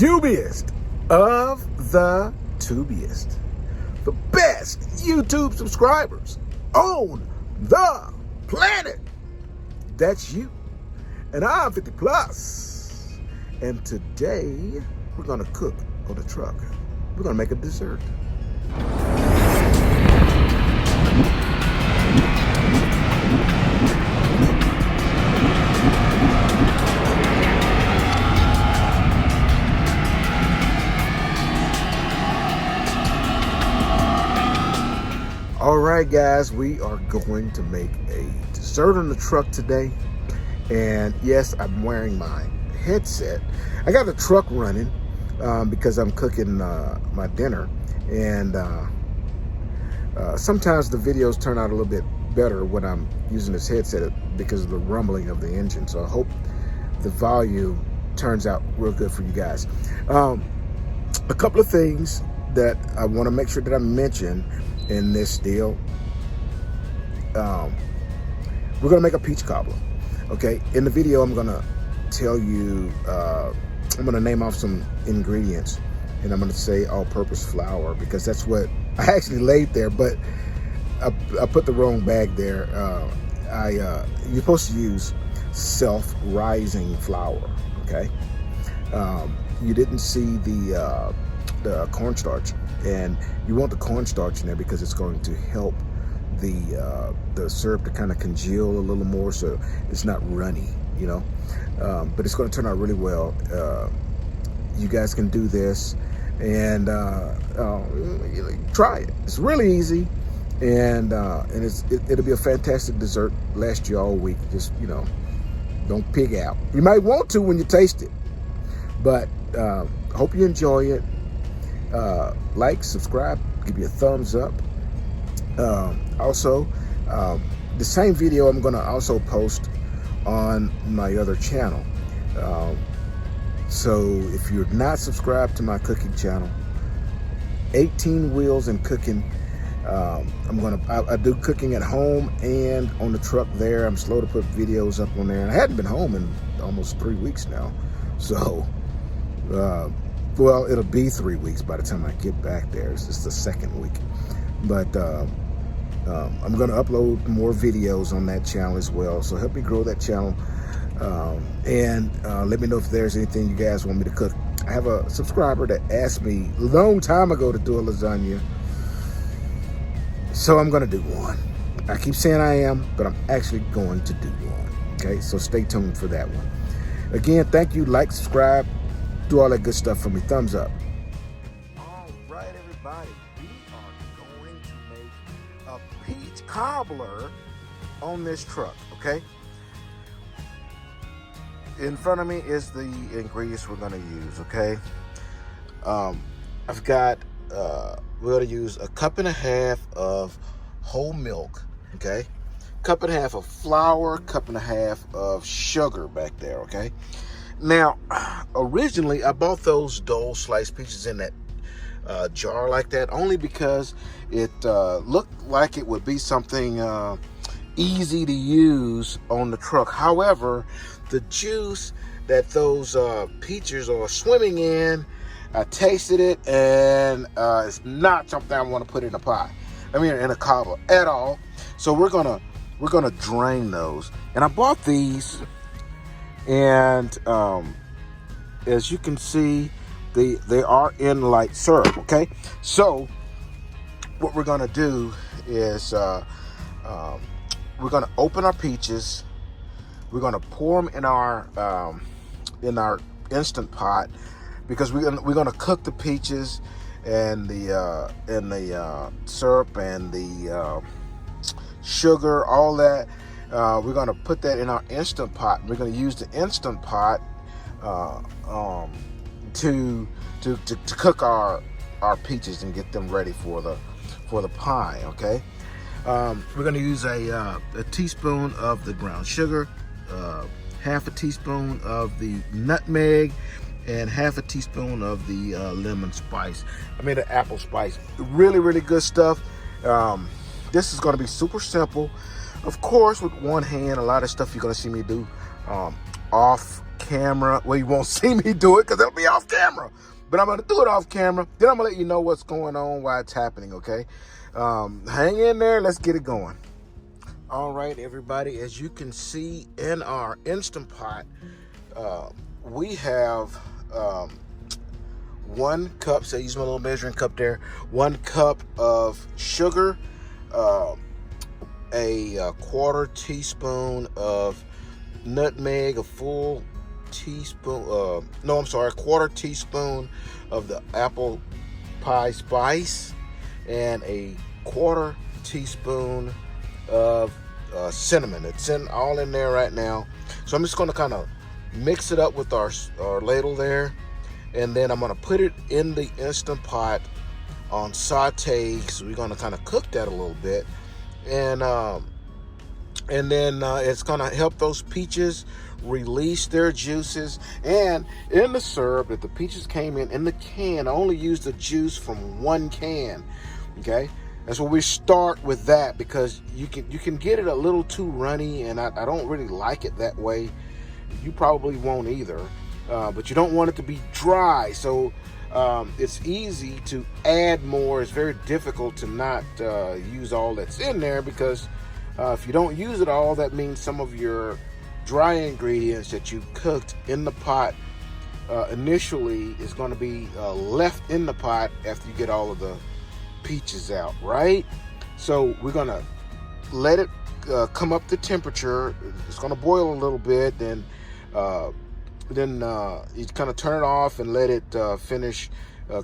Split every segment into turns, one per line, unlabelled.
tubiest of the tubiest, the best YouTube subscribers on the planet. That's you. And I'm 50 plus. And today we're gonna cook on the truck. We're gonna make a dessert. All right, guys, we are going to make a dessert on the truck today. And yes, I'm wearing my headset. I got the truck running because I'm cooking my dinner. And sometimes the videos turn out a little bit better when I'm using this headset because of the rumbling of the engine. So I hope the volume turns out real good for you guys. A couple of things that I want to make sure that I mention in this deal. We're gonna make a peach cobbler. Okay, in the video I'm gonna tell you, I'm gonna name off some ingredients, and I'm gonna say all-purpose flour because that's what I actually laid there, but I put the wrong bag there. You're supposed to use self-rising flour. Okay, you didn't see the cornstarch, and you want the cornstarch in there because it's going to help the syrup to kind of congeal a little more, so it's not runny, you know. But it's going to turn out really well. You guys can do this and try it. It's really easy, and it'll be a fantastic dessert. Last you all week. Just, you know, don't pig out. You might want to when you taste it, but hope you enjoy it. Like, subscribe, give you a thumbs up. Also, the same video I'm going to also post on my other channel. So if you're not subscribed to my cooking channel, 18 Wheels and Cooking, I do cooking at home and on the truck there. I'm slow to put videos up on there, and I hadn't been home in almost 3 weeks now. So, well, it'll be 3 weeks by the time I get back there. It's just the second week. But I'm going to upload more videos on that channel as well. So help me grow that channel. And let me know if there's anything you guys want me to cook. I have a subscriber that asked me a long time ago to do a lasagna. So I'm going to do one. I keep saying I am, but I'm actually going to do one. Okay, so stay tuned for that one. Again, thank you. Like, subscribe, do all that good stuff for me. Thumbs up. All right, everybody. We are going to make a peach cobbler on this truck, okay? In front of me is the ingredients we're going to use, okay? I've got, we're going to use a 1.5 cups of whole milk, okay? 1.5 cups of flour, 1.5 cups of sugar back there, okay? Now, originally, I bought those Dole sliced peaches in that jar like that only because it looked like it would be something easy to use on the truck. However, the juice that those peaches are swimming in, I tasted it, and it's not something I want to put in a pie. I mean, in a cobbler at all. So we're gonna drain those. And I bought these. And as you can see, they are in light syrup, okay? So what we're gonna do is we're gonna open our peaches. We're gonna pour them in our Instant Pot because we're gonna cook the peaches and the syrup and the sugar, all that. We're going to put that in our Instant Pot. We're going to use the Instant Pot to cook our peaches and get them ready for the pie. Okay. We're going to use a teaspoon of the brown sugar, half a teaspoon of the nutmeg, and half a teaspoon of the lemon spice. I mean the apple spice. Really, really good stuff. This is going to be super simple. Of course, with one hand, a lot of stuff you're going to see me do off camera. Well, you won't see me do it because it'll be off camera. But I'm going to do it off camera. Then I'm going to let you know what's going on, why it's happening, okay? Hang in there. Let's get it going. All right, everybody. As you can see in our Instant Pot, we have 1 cup. So I use my little measuring cup there. 1 cup of sugar, a 1/4 teaspoon of nutmeg, a full teaspoon, a 1/4 teaspoon of the apple pie spice, and a 1/4 teaspoon of cinnamon. It's all in there right now. So I'm just going to kind of mix it up with our ladle there, and then I'm going to put it in the Instant Pot on saute. So we're going to kind of cook that a little bit, and then it's going to help those peaches release their juices. And in the syrup that the peaches came in the can, I only used the juice from 1 can. Okay, that's where we start with that, because you can get it a little too runny, and I don't really like it that way. You probably won't either, but you don't want it to be dry. So it's easy to add more. It's very difficult to not use all that's in there, because if you don't use it all, that means some of your dry ingredients that you cooked in the pot initially is going to be left in the pot after you get all of the peaches out, right? So we're going to let it come up to temperature. It's going to boil a little bit, then you kind of turn it off and let it finish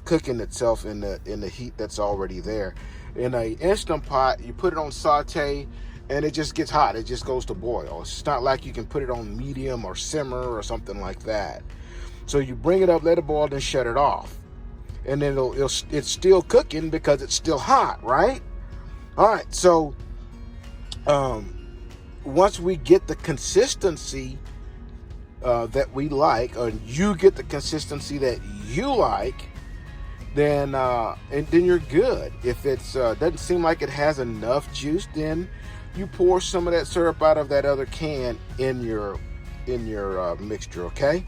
cooking itself in the heat that's already there. In an Instant Pot, you put it on saute, and it just gets hot. It just goes to boil. It's not like you can put it on medium or simmer or something like that. So you bring it up, let it boil, then shut it off, and then it's still cooking because it's still hot, right? All right. So once we get the consistency that we like, or you get the consistency that you like, then you're good. If it's doesn't seem like it has enough juice, then you pour some of that syrup out of that other can in your mixture. Okay,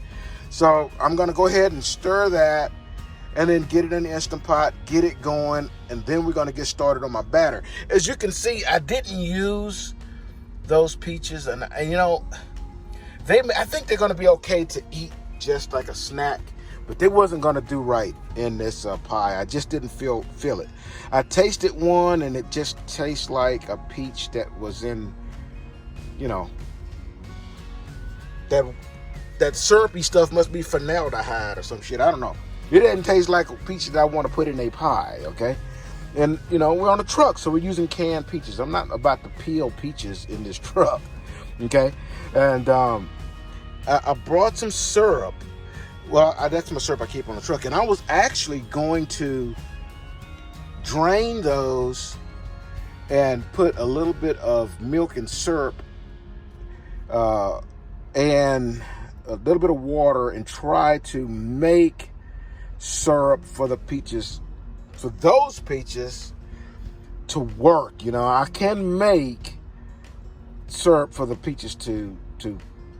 so I'm gonna go ahead and stir that, and then get it in the Instant Pot, get it going, and then we're gonna get started on my batter. As you can see, I didn't use those peaches, and you know, I think they're gonna be okay to eat just like a snack, but they wasn't gonna do right in this pie. I just didn't feel it. I tasted one, and it just tastes like a peach that was in, you know, that syrupy stuff must be formaldehyde or some shit. I don't know. It doesn't taste like a peach that I want to put in a pie, okay? And, you know, we're on a truck, so we're using canned peaches. I'm not about to peel peaches in this truck, okay? And I brought some syrup. Well, that's my syrup I keep on the truck. And I was actually going to drain those and put a little bit of milk and syrup and a little bit of water and try to make syrup for the peaches, for those peaches to work. You know, I can make syrup for the peaches to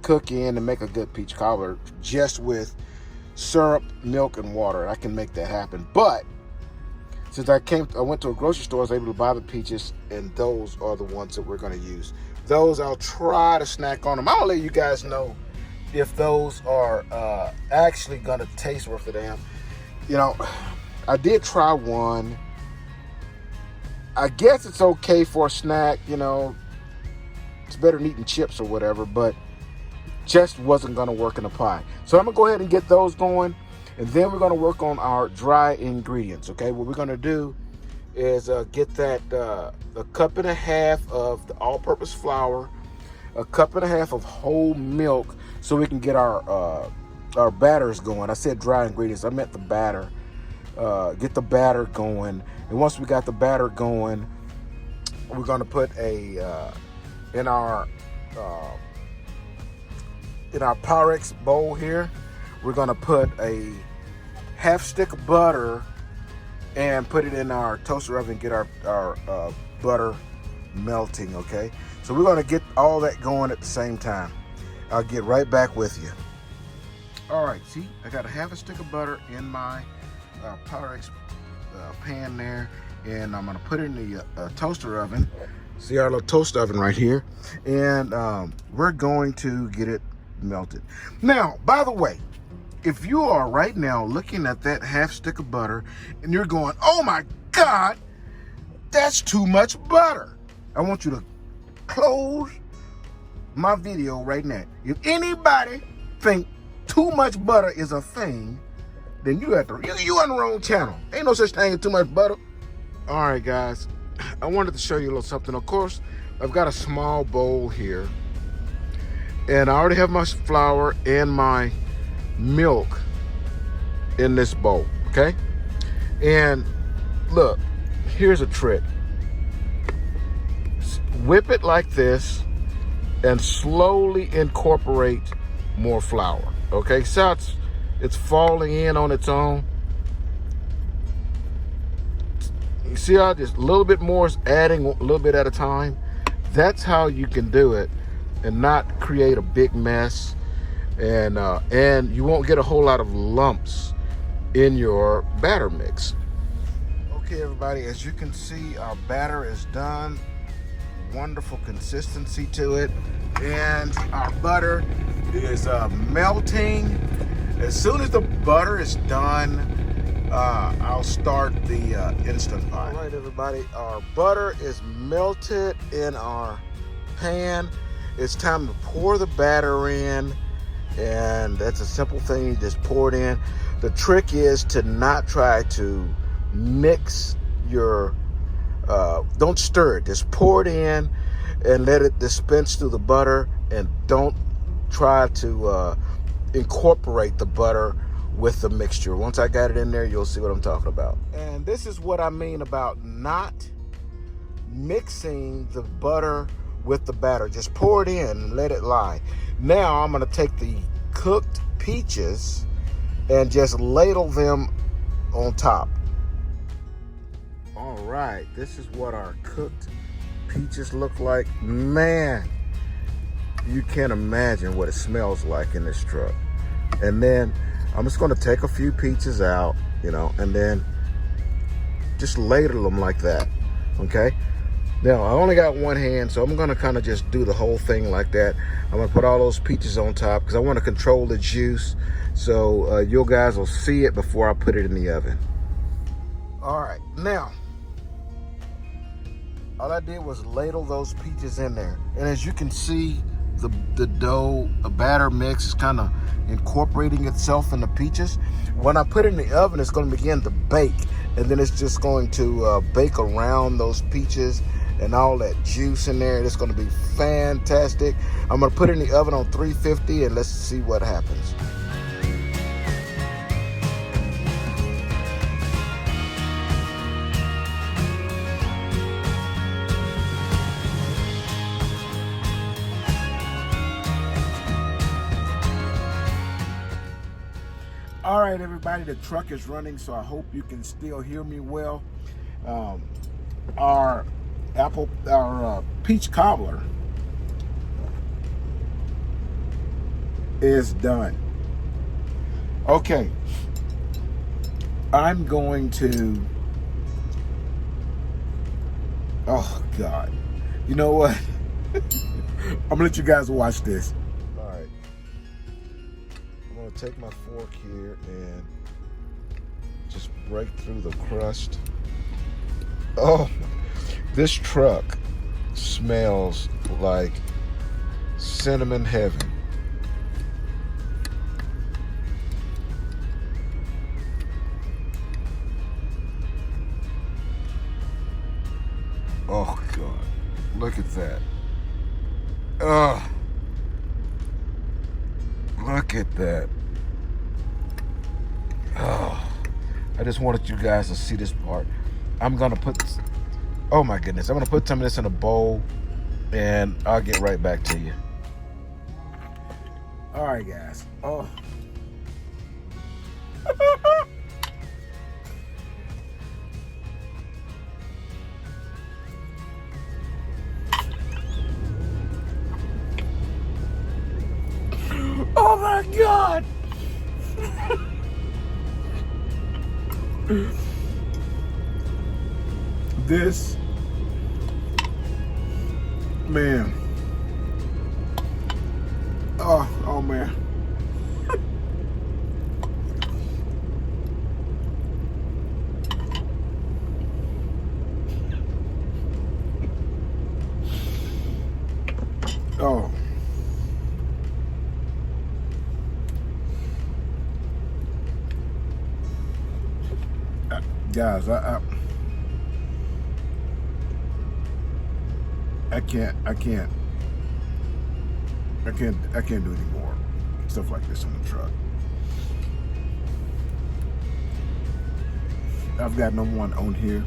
cook in and make a good peach cobbler just with syrup, milk, and water. I can make that happen. But since I went to a grocery store, I was able to buy the peaches, and those are the ones that we're going to use. Those, I'll try to snack on them. I'll let you guys know if those are actually going to taste worth a damn. You know, I did try one. I guess it's okay for a snack, you know. It's better than eating chips or whatever, but just wasn't going to work in a pie. So I'm going to go ahead and get those going, and then we're going to work on our dry ingredients, okay? What we're going to do is get that a 1.5 cups of the all-purpose flour, a 1.5 cups of whole milk, so we can get our batters going. I said dry ingredients. I meant the batter. Get the batter going, and once we got the batter going, we're going to put in our Pyrex bowl here, we're going to put a 1/2 stick of butter and put it in our toaster oven and get our butter melting, okay? So we're going to get all that going at the same time. I'll get right back with you. All right, see, I got a half a stick of butter in my Pyrex pan there, and I'm gonna put it in the toaster oven. See our little toast oven right here, and we're going to get it melted. Now, by the way, if you are right now looking at that half stick of butter and you're going, oh my God, that's too much butter, I want you to close my video right now. If anybody think too much butter is a thing, then you on the wrong channel. Ain't no such thing as too much butter. All right, guys, I wanted to show you a little something. Of course, I've got a small bowl here, and I already have my flour and my milk in this bowl, okay? And look, here's a trick. Whip it like this and slowly incorporate more flour, okay? So it's falling in on its own. You see how just a little bit more is adding a little bit at a time? That's how you can do it and not create a big mess, and you won't get a whole lot of lumps in your batter mix. Okay, everybody, as you can see, our batter is done. Wonderful consistency to it, and our butter is melting. As soon as the butter is done, I'll start the Instant Pot. All right, everybody, our butter is melted in our pan. It's time to pour the batter in, and that's a simple thing. You just pour it in. The trick is to not try to mix your don't stir it. Just pour it in and let it dispense through the butter, and don't try to incorporate the butter with the mixture. Once I got it in there, you'll see what I'm talking about. And this is what I mean about not mixing the butter with the batter. Just pour it in and let it lie. Now I'm going to take the cooked peaches and just ladle them on top. All right, this is what our cooked peaches look like. Man, you can't imagine what it smells like in this truck. And then I'm just going to take a few peaches out, you know, and then just ladle them like that, okay? Now, I only got one hand, so I'm going to kind of just do the whole thing like that. I'm going to put all those peaches on top because I want to control the juice, so you guys will see it before I put it in the oven. All right, now, all I did was ladle those peaches in there. And as you can see, the dough, a batter mix is kind of incorporating itself in the peaches. When I put it in the oven, it's going to begin to bake, and then it's just going to bake around those peaches and all that juice in there. It's going to be fantastic. I'm going to put it in the oven on 350, and let's see what happens. All right, everybody, the truck is running, so I hope you can still hear me well. Our peach cobbler is done. Okay, I'm going to, oh God, you know what? I'm gonna let you guys watch this. Take my fork here and just break through the crust. Oh, this truck smells like cinnamon heaven. Oh God, look at that. Oh, look at that. Oh, I just wanted you guys to see this part. I'm gonna put, oh my goodness, I'm gonna put some of this in a bowl, and I'll get right back to you. All right, guys. Oh.
This, man. Oh man. Oh. Guys, I can't do any more stuff like this on the truck. I've got no one on here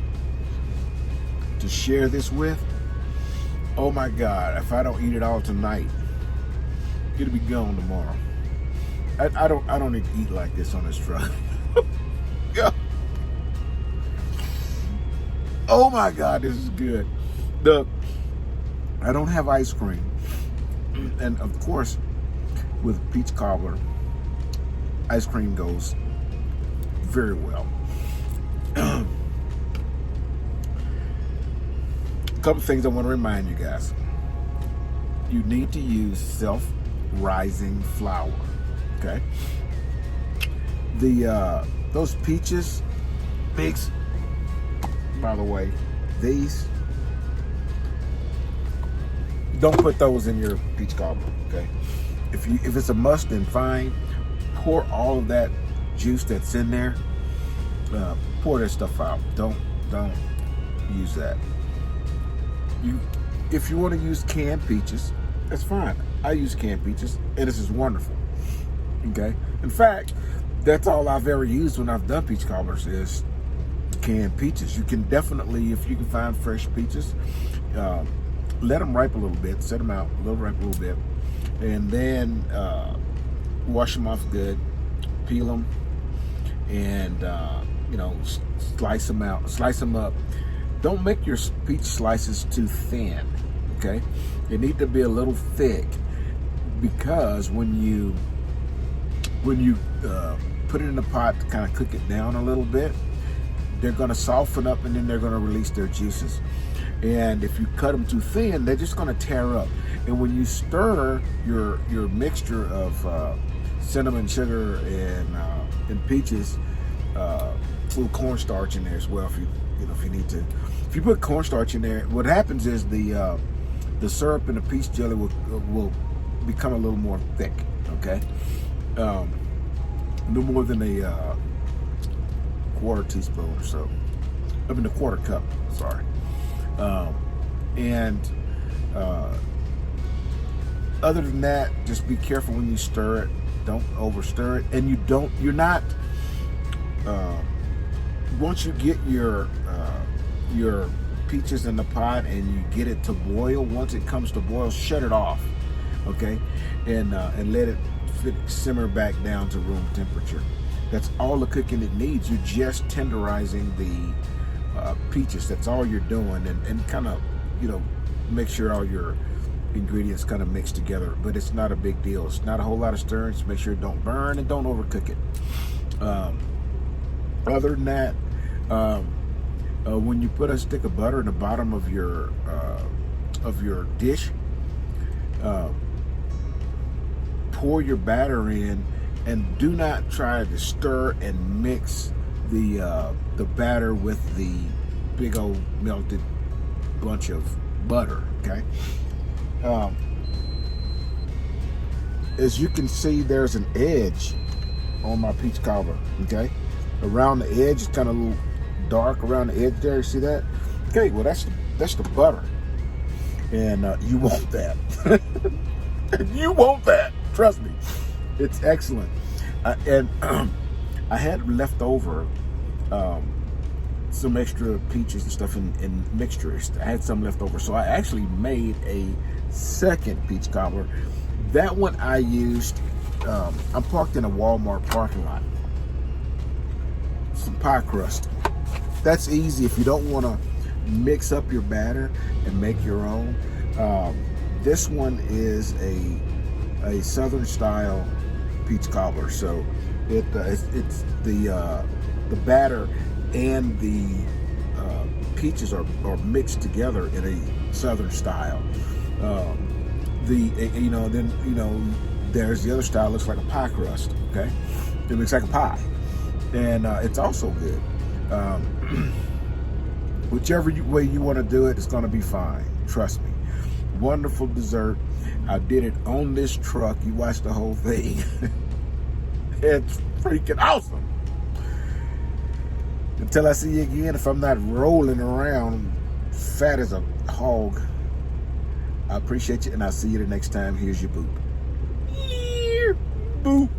to share this with. Oh my God, if I don't eat it all tonight, it'll be gone tomorrow. I don't need to eat like this on this truck. Yeah. Oh my God, this is good. I don't have ice cream. And of course, with peach cobbler, ice cream goes very well. A couple things I want to remind you guys. You need to use self-rising flour, okay? Those peaches mix, by the way, these, don't put those in your peach cobbler, okay? If it's a must, then fine. Pour all of that juice that's in there. Pour that stuff out. Don't use that. If you want to use canned peaches, that's fine. I use canned peaches, and this is wonderful. Okay. In fact, that's all I've ever used when I've done peach cobblers is canned peaches. You can definitely, if you can find fresh peaches, let them ripe a little bit, set them out, ripe a little bit, and then wash them off good, peel them, and slice them out, slice them up. Don't make your peach slices too thin, okay? They need to be a little thick, because when you put it in the pot to kind of cook it down a little bit, they're going to soften up, and then they're going to release their juices. And if you cut them too thin, they're just going to tear up. And when you stir your mixture of cinnamon, sugar, and peaches, a little cornstarch in there as well, if you need to. If you put cornstarch in there, what happens is the syrup and the peach jelly will become a little more thick. Okay, no more than a quarter teaspoon or so. I mean, a quarter cup. Sorry. Other than that, just be careful when you stir it. Don't over stir it, and you're not. Once you get your peaches in the pot and you get it to boil, once it comes to boil, shut it off, okay, and let it simmer back down to room temperature. That's all the cooking it needs. You're just tenderizing the peaches. That's all you're doing, and kind of make sure all your ingredients kind of mix together. But it's not a big deal. It's not a whole lot of stirring. Just make sure it don't burn and don't overcook it. Other than that, when you put a stick of butter in the bottom of your dish, pour your batter in, and do not try to stir and mix the batter with the big old melted bunch of butter. Okay. As you can see, there's an edge on my peach cobbler. Okay. Around the edge, it's kind of a little dark around the edge there. You see that? Okay, well that's the butter, and you want that. You want that. Trust me, it's excellent. And I had left over some extra peaches and stuff in mixtures. I had some left over, so I actually made a second peach cobbler. That one I used. I'm parked in a Walmart parking lot. Some pie crust. That's easy if you don't want to mix up your batter and make your own. This one is a southern style peach cobbler, so it's the batter and the peaches are mixed together in a Southern style. There's the other style, looks like a pie crust, okay? It looks like a pie. And it's also good. Whichever way you want to do it, it's going to be fine. Trust me. Wonderful dessert. I did it on this truck. You watched the whole thing. It's freaking awesome. Until I see you again, if I'm not rolling around fat as a hog, I appreciate you, and I'll see you the next time. Here's your boop. Boop.